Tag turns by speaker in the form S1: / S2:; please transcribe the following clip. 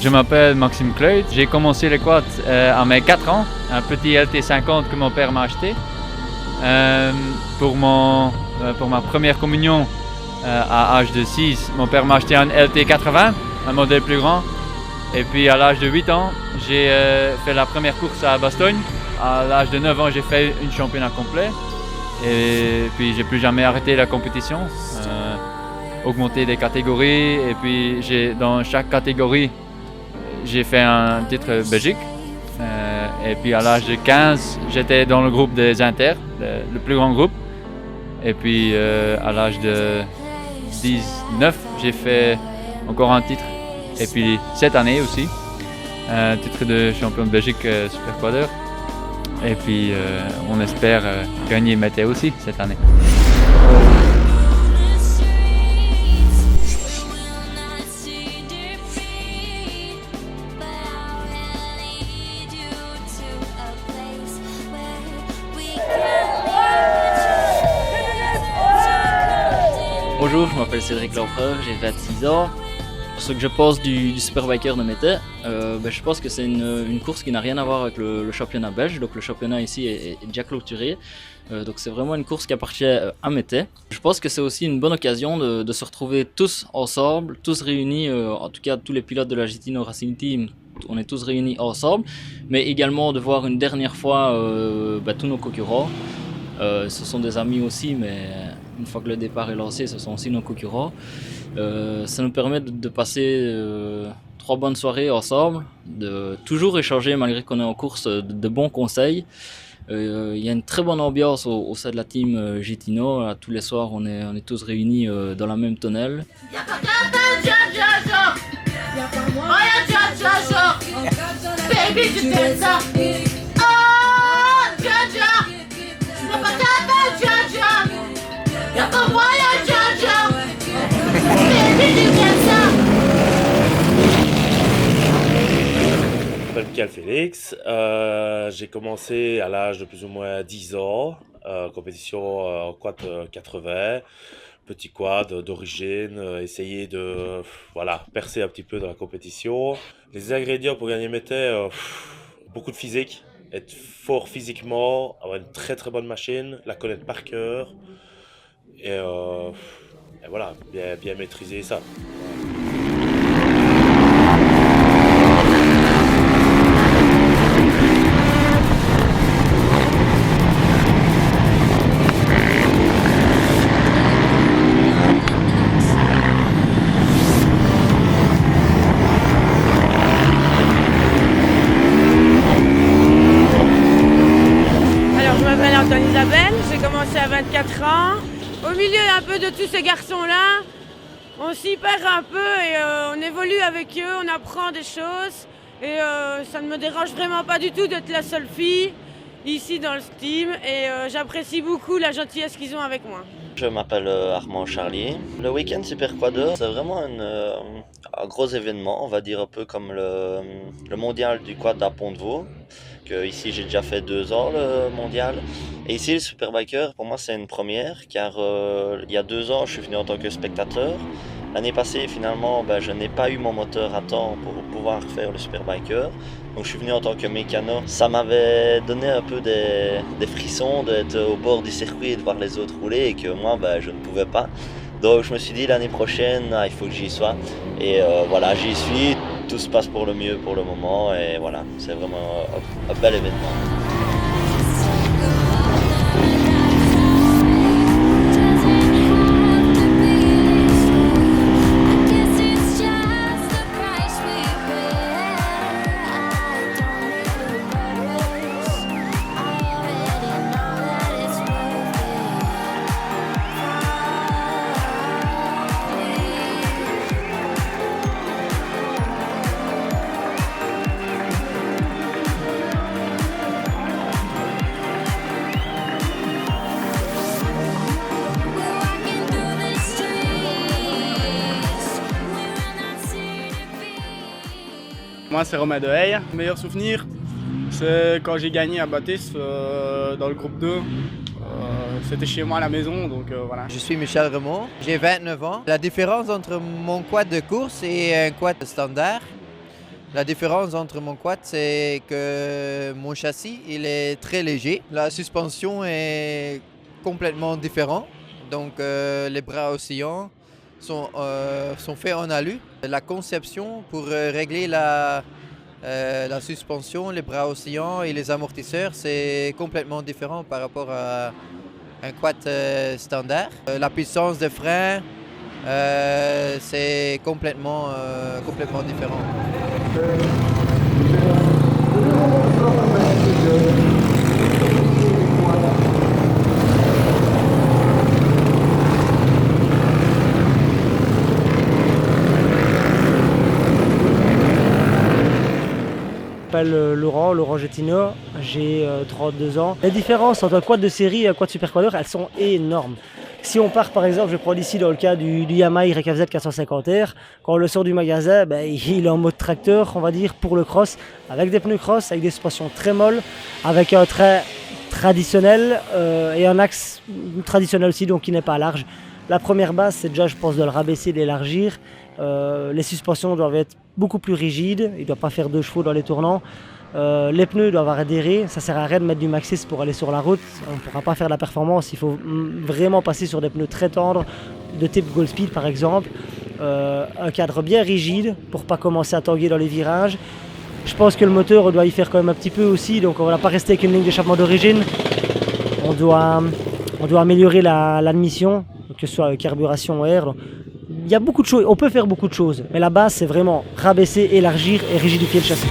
S1: Je m'appelle Maxime Kleut. J'ai commencé les quads à mes 4 ans, un petit LT50 que mon père m'a acheté. Pour ma première communion à l'âge de 6, mon père m'a acheté un LT80, un modèle plus grand. Et puis à l'âge de 8 ans, j'ai fait la première course à Bastogne. À l'âge de 9 ans, j'ai fait une championnat complet. Et puis j'ai plus jamais arrêté la compétition. Augmenté des catégories. Et puis dans chaque catégorie, j'ai fait un titre Belgique. Et puis à l'âge de 15, j'étais dans le groupe des Inter, le plus grand groupe. Et puis à l'âge de 19, j'ai fait encore un titre. Et puis cette année aussi, un titre de champion de Belgique Super Quader. Et puis on espère gagner Mété aussi cette année.
S2: Bonjour, je m'appelle Cédric Lampreur, j'ai 26 ans. Ce que je pense du Superbiker de Mété, je pense que c'est une course qui n'a rien à voir avec le championnat belge. Donc le championnat ici est déjà clôturé. Donc c'est vraiment une course qui appartient à Mété. Je pense que c'est aussi une bonne occasion de se retrouver tous ensemble, tous réunis, en tout cas tous les pilotes de la Gitino Racing Team, on est tous réunis ensemble. Mais également de voir une dernière fois tous nos concurrents. Ce sont des amis aussi, mais une fois que le départ est lancé, ce sont aussi nos concurrents. Ça nous permet de passer 3 bonnes soirées ensemble, de toujours échanger malgré qu'on est en course de bons conseils. Il y a une très bonne ambiance au sein de la team Gitino. Là, tous les soirs, on est tous réunis dans la même tonnelle.
S3: Je m'appelle Michael Félix, j'ai commencé à l'âge de plus ou moins 10 ans, compétition en quad 80, petit quad d'origine, essayer de percer un petit peu dans la compétition. Les ingrédients pour gagner Mété, beaucoup de physique, être fort physiquement, avoir une très très bonne machine, la connaître par cœur et voilà, bien maîtriser ça.
S4: Isabelle, j'ai commencé à 24 ans. Au milieu un peu de tous ces garçons-là, on s'y perd un peu et on évolue avec eux, on apprend des choses. Et ça ne me dérange vraiment pas du tout d'être la seule fille ici dans le team. Et j'apprécie beaucoup la gentillesse qu'ils ont avec moi.
S5: Je m'appelle Armand Charlier. Le week-end Super Quader, c'est vraiment un gros événement, on va dire un peu comme le mondial du quad à Pont-de-Vaux. Ici j'ai déjà fait 2 ans le mondial. Et ici le Superbiker, pour moi c'est une première, car il y a 2 ans je suis venu en tant que spectateur. L'année passée finalement je n'ai pas eu mon moteur à temps pour pouvoir faire le Superbiker. Donc je suis venu en tant que mécano. Ça m'avait donné un peu des frissons d'être au bord du circuit et de voir les autres rouler et que moi je ne pouvais pas. Donc je me suis dit l'année prochaine il faut que j'y sois. Et voilà, j'y suis. Tout se passe pour le mieux pour le moment et voilà, c'est vraiment un bel événement.
S6: Moi c'est Romain Dehaye. Meilleur souvenir, c'est quand j'ai gagné à Baptiste dans le groupe 2. C'était chez moi à la maison, donc voilà.
S7: Je suis Michel Remond, j'ai 29 ans. La différence entre mon quad de course et un quad standard, La différence entre mon quad, c'est que mon châssis, il est très léger. La suspension est complètement différente. Donc les bras oscillants sont faits en alu. La conception pour régler la suspension, les bras oscillants et les amortisseurs, c'est complètement différent par rapport à un quad standard. La puissance de frein, c'est complètement différent.
S8: Je m'appelle Laurent Gettino, j'ai 32 ans. Les différences entre un quad de série et un quad super quadeur, elles sont énormes. Si on part par exemple, je prends ici dans le cas du Yamaha YFZ 450R, quand on le sort du magasin, il est en mode tracteur, on va dire, pour le cross, avec des pneus cross, avec des suspensions très molles, avec un trait traditionnel et un axe traditionnel aussi, donc qui n'est pas large. La première base, c'est déjà, je pense, de le rabaisser, d'élargir. Les suspensions doivent être beaucoup plus rigides, il ne doit pas faire 2 chevaux dans les tournants. Les pneus doivent adhérer, ça sert à rien de mettre du Maxxis pour aller sur la route, on ne pourra pas faire de la performance, il faut vraiment passer sur des pneus très tendres, de type Goldspeed par exemple. Un cadre bien rigide pour ne pas commencer à tanguer dans les virages. Je pense que le moteur, on doit y faire quand même un petit peu aussi, donc on ne va pas rester avec une ligne d'échappement d'origine. On doit améliorer l'admission, que ce soit carburation ou air. Il y a beaucoup de choses, on peut faire beaucoup de choses, mais la base c'est vraiment rabaisser, élargir et rigidifier le châssis.